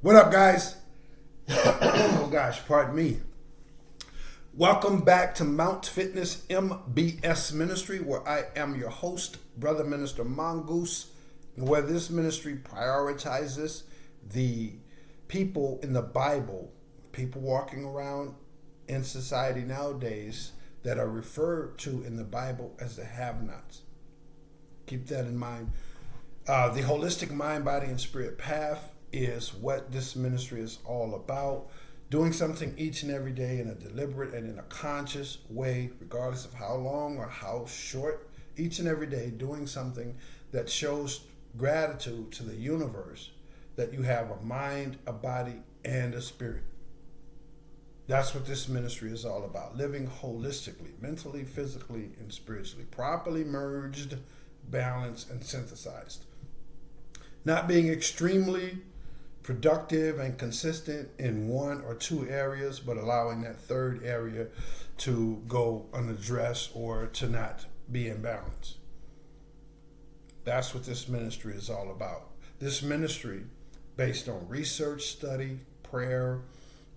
What up, guys? Oh gosh, pardon me. Welcome back to Mount Fitness MBS Ministry, where I am your host, Brother Minister Mongoose, where this ministry prioritizes the people in the Bible, people walking around in society nowadays that are referred to in the Bible as the have-nots. Keep that in mind. The holistic mind, body, and spirit path is what this ministry is all about. Doing something each and every day in a deliberate and in a conscious way, regardless of how long or how short, each and every day doing something that shows gratitude to the universe that you have a mind, a body, and a spirit. That's what this ministry is all about. Living holistically, mentally, physically, and spiritually. Properly merged, balanced, and synthesized. Not being extremely productive and consistent in one or two areas, but allowing that third area to go unaddressed or to not be in balance. That's what this ministry is all about. This ministry, based on research, study, prayer,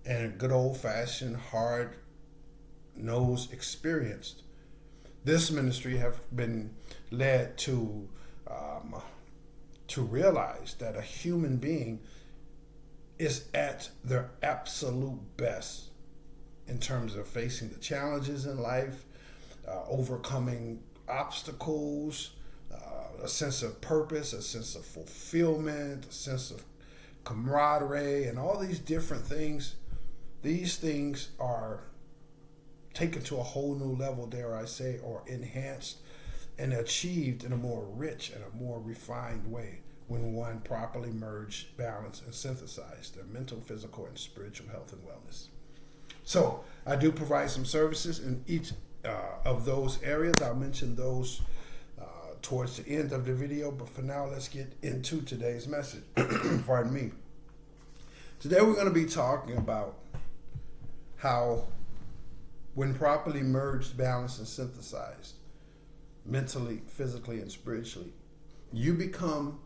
and good old-fashioned, hard-nosed experience. This ministry have been led to realize that a human being is at their absolute best in terms of facing the challenges in life, overcoming obstacles, a sense of purpose, a sense of fulfillment, a sense of camaraderie, and all these different things. These things are taken to a whole new level, dare I say, or enhanced and achieved in a more rich and a more refined way when one properly merged, balanced, and synthesized their mental, physical, and spiritual health and wellness. So I do provide some services in each of those areas. I'll mention those towards the end of the video, but for now, let's get into today's message. Pardon me. Today we're going to be talking about how when properly merged, balanced, and synthesized, mentally, physically, and spiritually, you become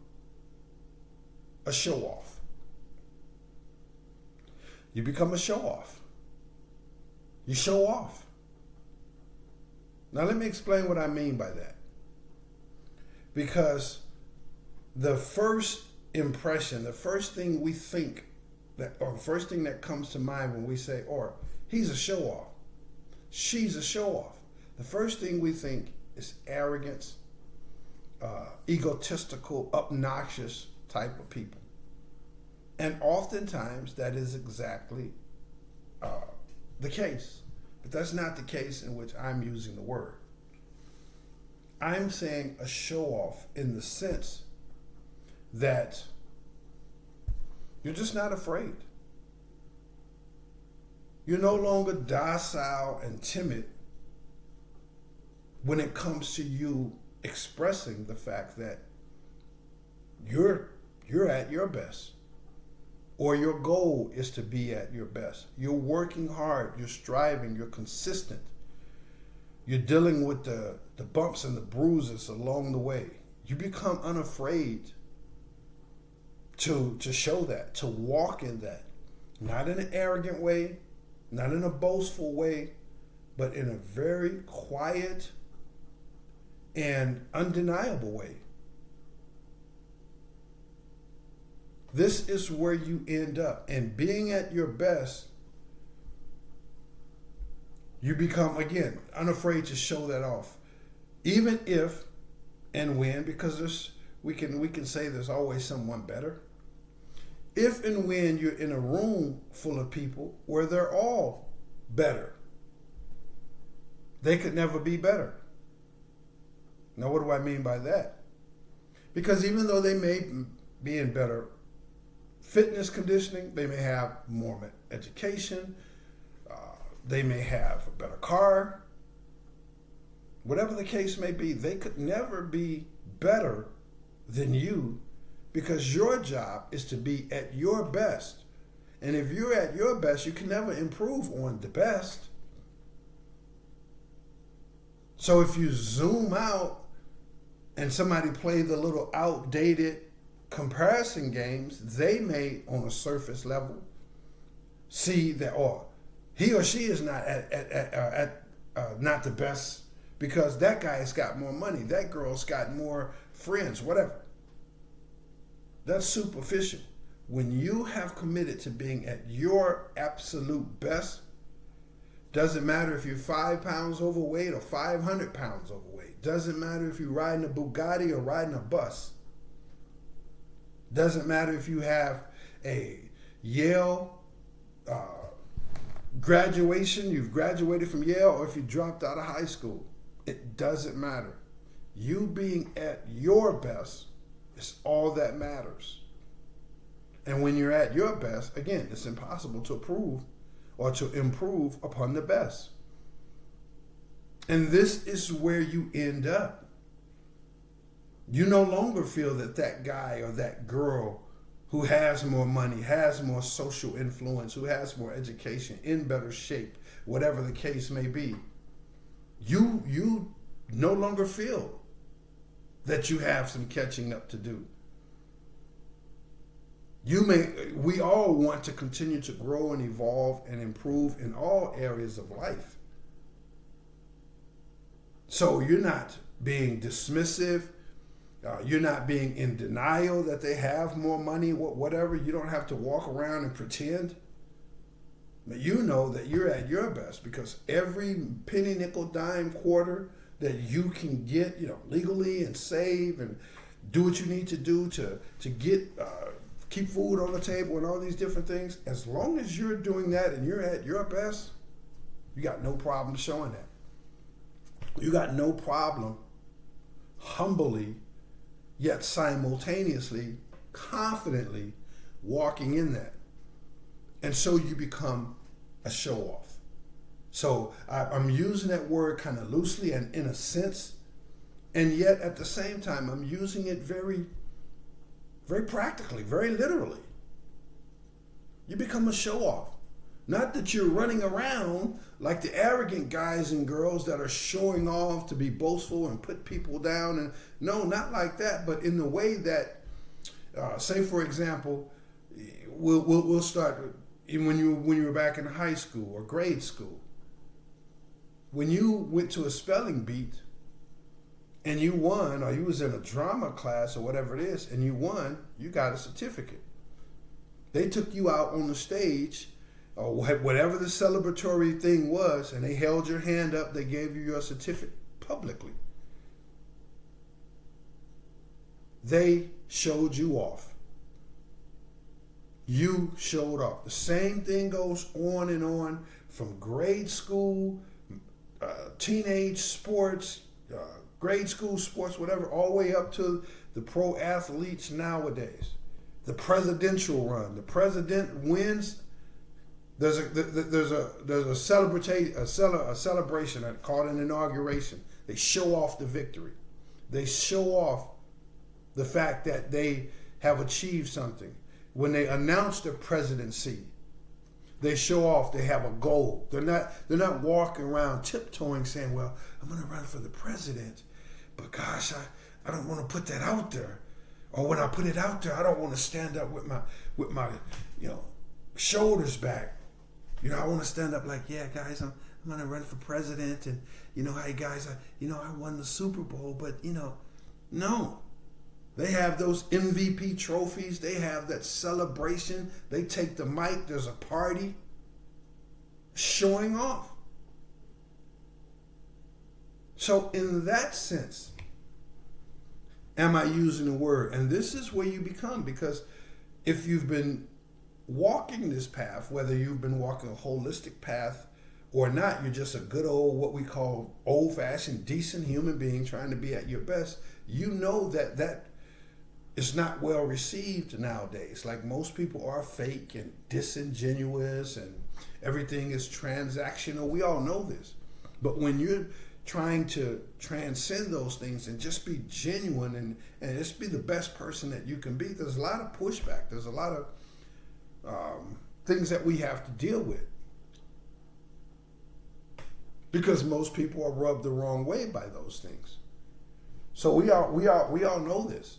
a show-off. You become a show-off. You show off. Now let me explain what I mean by that. Because the first impression, the first thing we think, or the first thing that comes to mind when we say, or he's a show-off, she's a show-off, the first thing we think is arrogance, egotistical, obnoxious type of people. And oftentimes that is exactly the case. But that's not the case in which I'm using the word. I'm saying a show-off in the sense that you're just not afraid. You're no longer docile and timid when it comes to you expressing the fact that you're at your best, or your goal is to be at your best. You're working hard, you're striving, you're consistent. You're dealing with the bumps and the bruises along the way. You become unafraid to show that, to walk in that. Not in an arrogant way, not in a boastful way, but in a very quiet and undeniable way. This is where you end up. And being at your best, you become, again, unafraid to show that off. Even if and when, because we can say there's always someone better. If and when you're in a room full of people where they're all better, they could never be better. Now, what do I mean by that? Because even though they may be in better fitness conditioning, they may have more education, they may have a better car, whatever the case may be, they could never be better than you, because your job is to be at your best. And if you're at your best, you can never improve on the best. So if you zoom out and somebody play the little outdated comparison games, they may, on a surface level, see that, or he or she is not not the best because that guy's got more money, that girl's got more friends, whatever. That's superficial. When you have committed to being at your absolute best, doesn't matter if you're 5 pounds overweight or 500 pounds overweight. Doesn't matter if you're riding a Bugatti or riding a bus. Doesn't matter if you have a Yale graduation, you've graduated from Yale, or if you dropped out of high school. It doesn't matter. You being at your best is all that matters. And when you're at your best, again, it's impossible to improve upon the best. And this is where you end up. You no longer feel that that guy or that girl who has more money, has more social influence, who has more education, in better shape, whatever the case may be, you no longer feel that you have some catching up to do. We all want to continue to grow and evolve and improve in all areas of life. So you're not being dismissive. You're not being in denial that they have more money, whatever. You don't have to walk around and pretend. But you know that you're at your best because every penny, nickel, dime, quarter that you can get, legally and save and do what you need to do to get keep food on the table and all these different things. As long as you're doing that and you're at your best, you got no problem showing that. You got no problem humbly, yet simultaneously, confidently walking in that. And so you become a show-off. So I'm using that word kind of loosely and in a sense, and yet at the same time, I'm using it very, very practically, very literally. You become a show-off. Not that you're running around like the arrogant guys and girls that are showing off to be boastful and put people down. And no, not like that, but in the way that, say for example, we'll start when you were back in high school or grade school. When you went to a spelling beat and you won, or you was in a drama class or whatever it is, and you won, you got a certificate. They took you out on the stage, or whatever the celebratory thing was, and they held your hand up, they gave you your certificate publicly. They showed you off. You showed off. The same thing goes on and on from grade school, teenage sports, grade school sports, whatever, all the way up to the pro athletes nowadays. The presidential run. The president wins. There's a celebration called an inauguration. They show off the victory. They show off the fact that they have achieved something. When they announce the presidency, they show off they have a goal. They're not walking around tiptoeing saying, well, I'm going to run for the president, but gosh, I don't want to put that out there. Or when I put it out there, I don't want to stand up with my shoulders back. I want to stand up like, yeah, guys, I'm going to run for president, and hey guys, I won the Super Bowl, but no. They have those MVP trophies. They have that celebration. They take the mic. There's a party. Showing off. So in that sense, am I using the word? And this is where you become, because if you've been walking this path, whether you've been walking a holistic path or not, you're just a good old, what we call old-fashioned, decent human being trying to be at your best, you know that is not well received nowadays. Like, most people are fake and disingenuous and everything is transactional. We all know this. But when you're trying to transcend those things and just be genuine and just be the best person that you can be, there's a lot of pushback. There's a lot of things that we have to deal with, because most people are rubbed the wrong way by those things. So we all know this.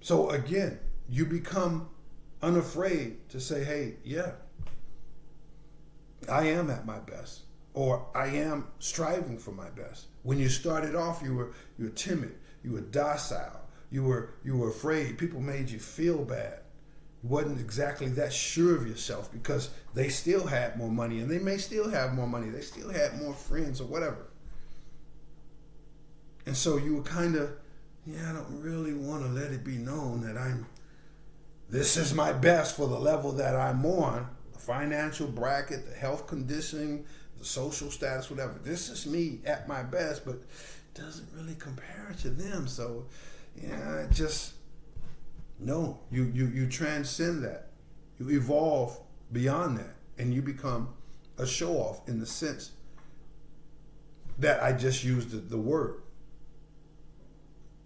So again, you become unafraid to say, hey, yeah, I am at my best, or I am striving for my best. When you started off, you were timid, you were docile, you were afraid. People made you feel bad. You wasn't exactly that sure of yourself because they still had more money, and they may still have more money. They still had more friends or whatever. And so you were kind of, I don't really want to let it be known that this is my best for the level that I'm on. Financial bracket, the health conditioning, the social status, whatever. This is me at my best, but it doesn't really compare to them. So, no. You transcend that. You evolve beyond that, and you become a show-off in the sense that I just used the word.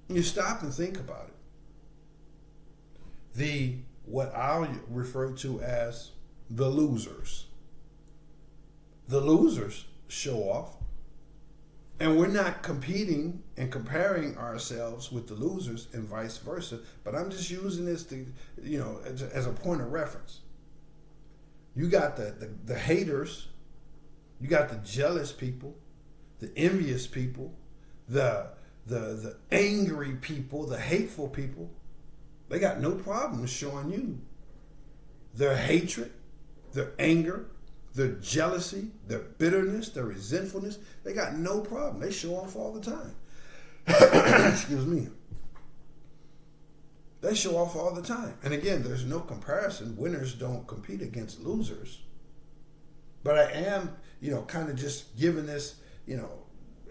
You stop and think about it. What I'll refer to as the losers. The losers show off. And we're not competing and comparing ourselves with the losers and vice versa. But I'm just using this to, as a point of reference. You got the haters. You got the jealous people, the envious people, the angry people, the hateful people. They got no problem showing you their hatred, their anger, their jealousy, their bitterness, their resentfulness. They got no problem. They show off all the time. Excuse me. They show off all the time. And again, there's no comparison. Winners don't compete against losers. But I am, kind of just giving this,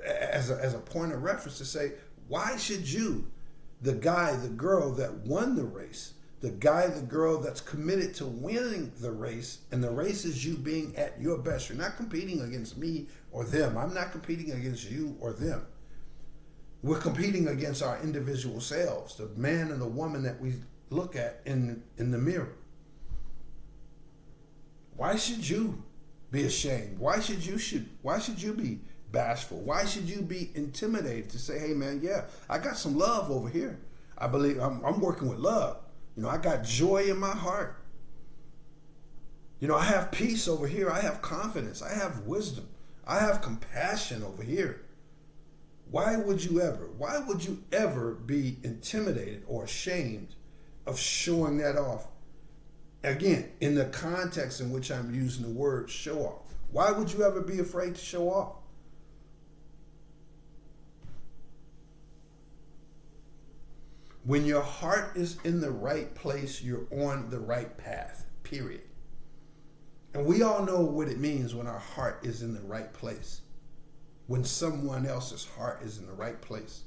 as a point of reference to say, why should you, the guy, the girl that won the race, the guy, the girl that's committed to winning the race, and the race is you being at your best. You're not competing against me or them. I'm not competing against you or them. We're competing against our individual selves, the man and the woman that we look at in the mirror. Why should you be ashamed? Why should you be bashful? Why should you be intimidated to say, hey man, I got some love over here. I believe I'm working with love. I got joy in my heart. I have peace over here. I have confidence. I have wisdom. I have compassion over here. Why would you ever be intimidated or ashamed of showing that off? Again, in the context in which I'm using the word show off. Why would you ever be afraid to show off? When your heart is in the right place, you're on the right path, period. And we all know what it means when our heart is in the right place. When someone else's heart is in the right place.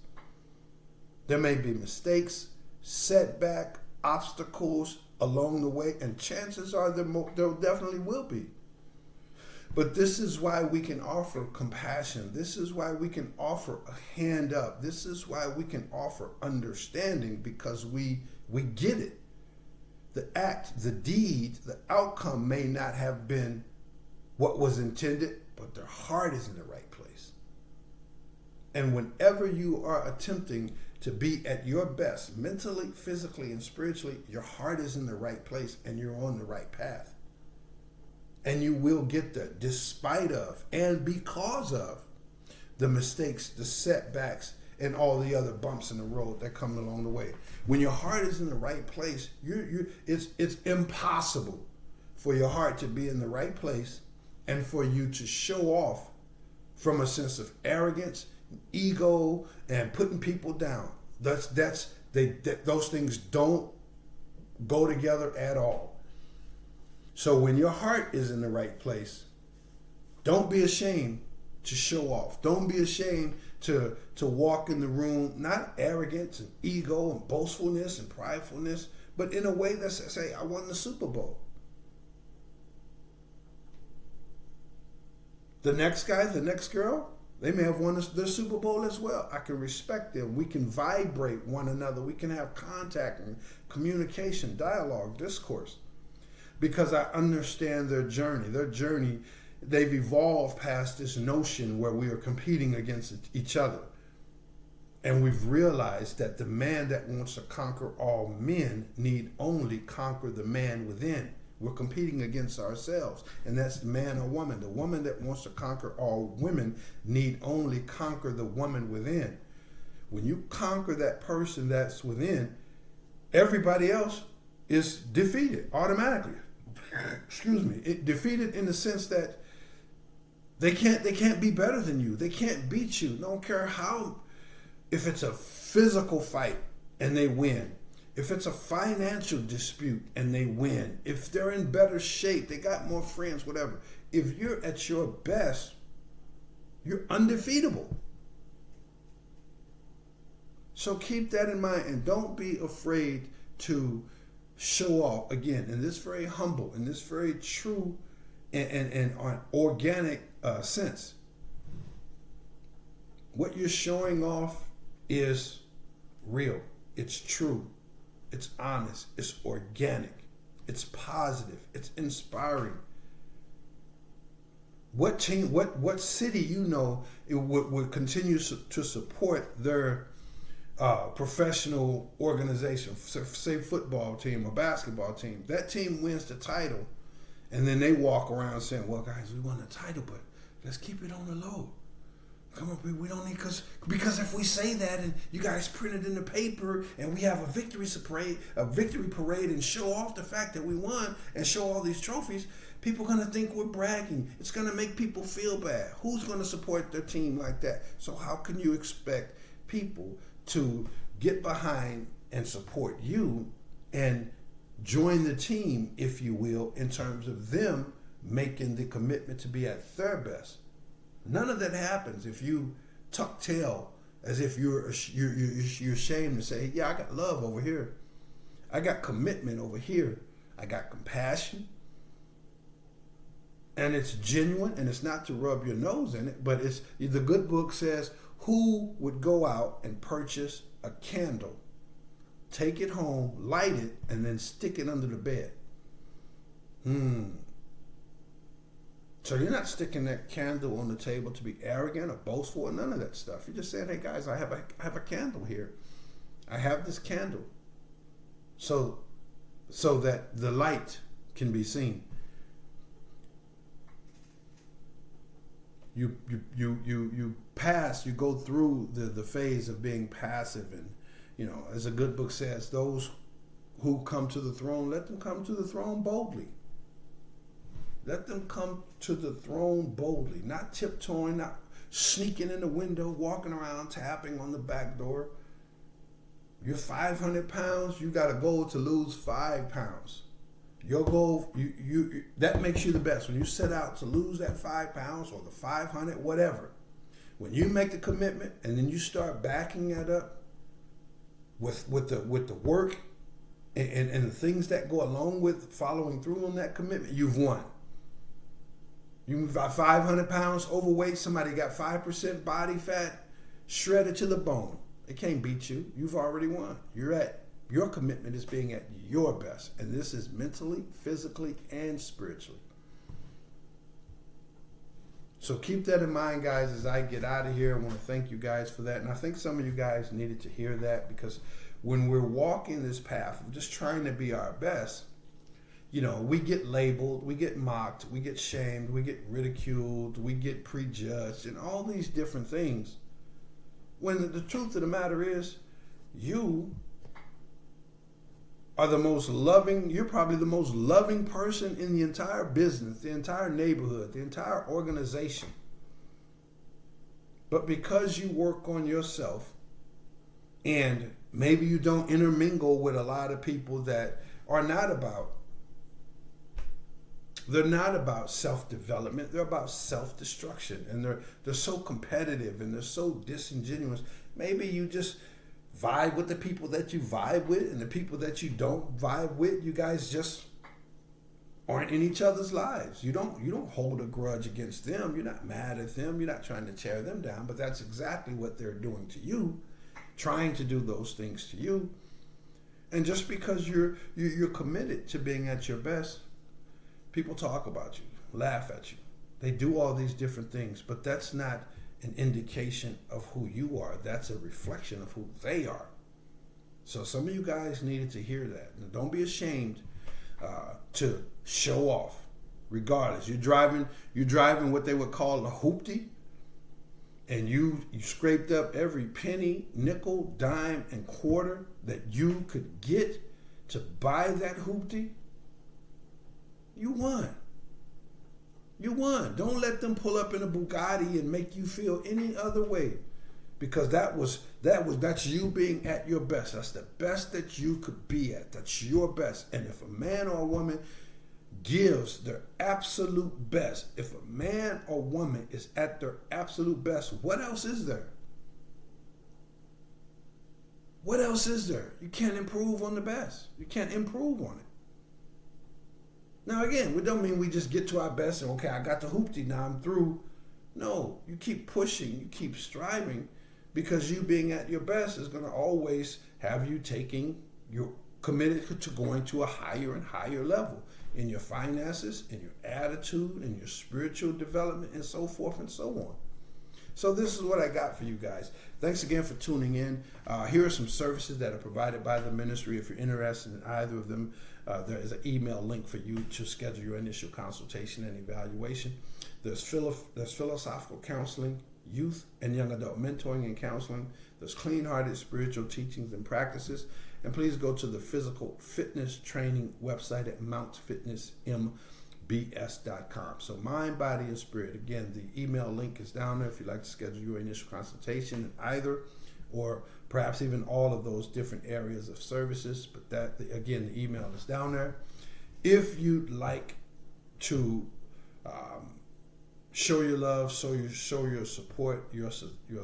There may be mistakes, setback, obstacles along the way, and chances are there definitely will be. But this is why we can offer compassion. This is why we can offer a hand up. This is why we can offer understanding, because we get it. The act, the deed, the outcome may not have been what was intended, but their heart is in the right place. And whenever you are attempting to be at your best, mentally, physically, and spiritually, your heart is in the right place and you're on the right path. And you will get there despite of and because of the mistakes, the setbacks, and all the other bumps in the road that come along the way. When your heart is in the right place, it's impossible for your heart to be in the right place and for you to show off from a sense of arrogance, ego, and putting people down. Those things don't go together at all. So when your heart is in the right place, don't be ashamed to show off. Don't be ashamed to walk in the room, not arrogance and ego and boastfulness and pridefulness, but in a way that say, I won the Super Bowl. The next guy, the next girl, they may have won their Super Bowl as well. I can respect them. We can vibrate one another. We can have contact and communication, dialogue, discourse. Because I understand their journey. Their journey, they've evolved past this notion where we are competing against each other. And we've realized that the man that wants to conquer all men need only conquer the man within. We're competing against ourselves, and that's the man or woman. The woman that wants to conquer all women need only conquer the woman within. When you conquer that person that's within, everybody else is defeated automatically. Excuse me. Defeated in the sense that they can't be better than you. They can't beat you. Don't care how. If it's a physical fight and they win, if it's a financial dispute and they win, if they're in better shape, they got more friends, whatever. If you're at your best, you're undefeatable. So keep that in mind and don't be afraid to show off again in this very humble, in this very true and organic sense. What you're showing off is real. It's true. It's honest. It's organic. It's positive. It's inspiring. What team, what city it would continue to support their professional organization, say football team or basketball team. That team wins the title, and then they walk around saying, "Well, guys, we won the title, but let's keep it on the low. Come on, we don't need because if we say that and you guys print it in the paper and we have a victory parade and show off the fact that we won and show all these trophies, people are gonna think we're bragging. It's gonna make people feel bad. Who's gonna support their team like that? So how can you expect people to get behind and support you and join the team, if you will, in terms of them making the commitment to be at their best? None of that happens if you tuck tail as if you're ashamed to say, yeah, I got love over here. I got commitment over here. I got compassion. And it's genuine, and it's not to rub your nose in it, but it's the good book says, who would go out and purchase a candle, take it home, light it, and then stick it under the bed? So you're not sticking that candle on the table to be arrogant or boastful or none of that stuff. You're just saying, hey guys, I have a candle here. I have this candle so that the light can be seen. You go through the phase of being passive, and as a good book says, those who come to the throne, let them come to the throne boldly. Let them come to the throne boldly, not tiptoeing, not sneaking in the window, walking around tapping on the back door. You're 500 pounds, you got a goal to lose 5 pounds. Your goal, that makes you the best. When you set out to lose that 5 pounds or the 500, whatever, when you make the commitment and then you start backing that up with the work and the things that go along with following through on that commitment, you've won. You got 500 pounds overweight, somebody got 5% body fat, shredded to the bone. They can't beat you. You've already won. Your commitment is being at your best. And this is mentally, physically, and spiritually. So keep that in mind, guys, as I get out of here. I want to thank you guys for that. And I think some of you guys needed to hear that, because when we're walking this path of just trying to be our best, we get labeled, we get mocked, we get shamed, we get ridiculed, we get prejudged, and all these different things. When the truth of the matter is, you are you're probably the most loving person in the entire business, the entire neighborhood, the entire organization. But because you work on yourself, and maybe you don't intermingle with a lot of people that are they're not about self-development, they're about self-destruction. And they're so competitive and they're so disingenuous. Maybe you just vibe with the people that you vibe with, and the people that you don't vibe with, you guys just aren't in each other's lives. You don't hold a grudge against them. You're not mad at them. You're not trying to tear them down, but that's exactly what they're doing to you, trying to do those things to you. And just because you're committed to being at your best, people talk about you, laugh at you. They do all these different things, but that's not an indication of who you are. That's a reflection of who they are. So some of you guys needed to hear that. Now, don't be ashamed to show off. Regardless, you're driving what they would call a hoopty, and you scraped up every penny, nickel, dime, and quarter that you could get to buy that hoopty. You won. You won. Don't let them pull up in a Bugatti and make you feel any other way, because that's you being at your best. That's the best that you could be at. That's your best. And if a man or a woman gives their absolute best, if a man or woman is at their absolute best, what else is there? What else is there? You can't improve on the best. You can't improve on it. Now again, we don't mean we just get to our best and okay, I got the hoopty, now I'm through. No, you keep pushing, you keep striving, because you being at your best is going to always have you you're committed to going to a higher and higher level in your finances, in your attitude, in your spiritual development, and so forth and so on. So this is what I got for you guys. Thanks again for tuning in. Here are some services that are provided by the ministry. If you're interested in either of them, there is an email link for you to schedule your initial consultation and evaluation. There's philosophical counseling, youth and young adult mentoring and counseling. There's clean-hearted spiritual teachings and practices. And please go to the physical fitness training website at mountfitnessmbs.com. So mind, body, and spirit. Again, the email link is down there if you'd like to schedule your initial consultation in either or perhaps even all of those different areas of services. But again, the email is down there. If you'd like to show your love, show your support, your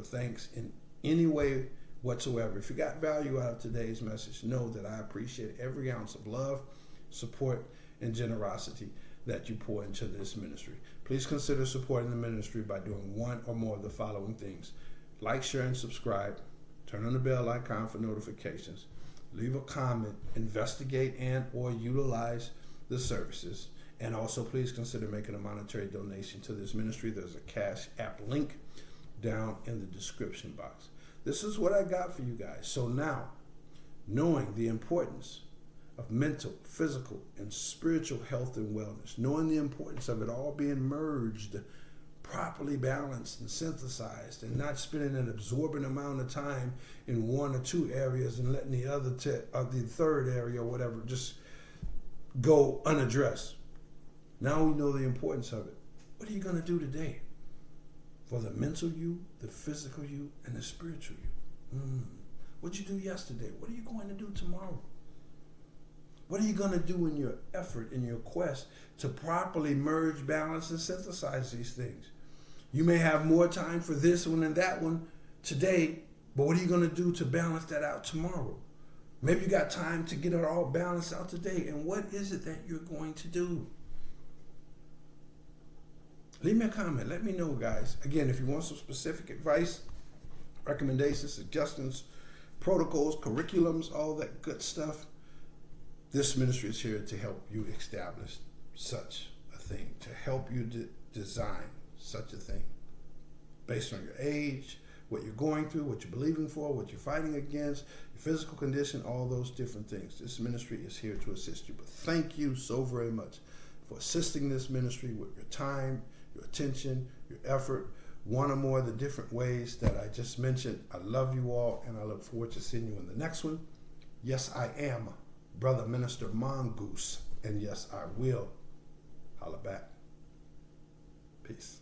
thanks in any way whatsoever. If you got value out of today's message, know that I appreciate every ounce of love, support, and generosity that you pour into this ministry. Please consider supporting the ministry by doing one or more of the following things: like, share, and subscribe, turn on the bell icon for notifications, leave a comment, investigate and or utilize the services, and also please consider making a monetary donation to this ministry. There's a Cash App link down in the description box. This is what I got for you guys. So now, knowing the importance of mental, physical, and spiritual health and wellness, knowing the importance of it all being merged, properly balanced and synthesized, and not spending an absorbent amount of time in one or two areas and letting the other the third area or whatever just go unaddressed. Now we know the importance of it. What are you going to do today for the mental you, the physical you, and the spiritual you? What did you do yesterday? What are you going to do tomorrow? What are you going to do in your effort, in your quest to properly merge, balance, and synthesize these things? You may have more time for this one and that one today, but what are you going to do to balance that out tomorrow? Maybe you got time to get it all balanced out today, and what is it that you're going to do? Leave me a comment. Let me know, guys. Again, if you want some specific advice, recommendations, suggestions, protocols, curriculums, all that good stuff, this ministry is here to help you establish such a thing, to help you design such a thing based on your age, what you're going through, what you're believing for, what you're fighting against, your physical condition, all those different things. This ministry is here to assist you. But thank you so very much for assisting this ministry with your time, your attention, your effort, one or more of the different ways that I just mentioned. I love you all, and I look forward to seeing you in the next one. Yes, I am Brother Minister Mongoose, and yes, I will holla back. Peace.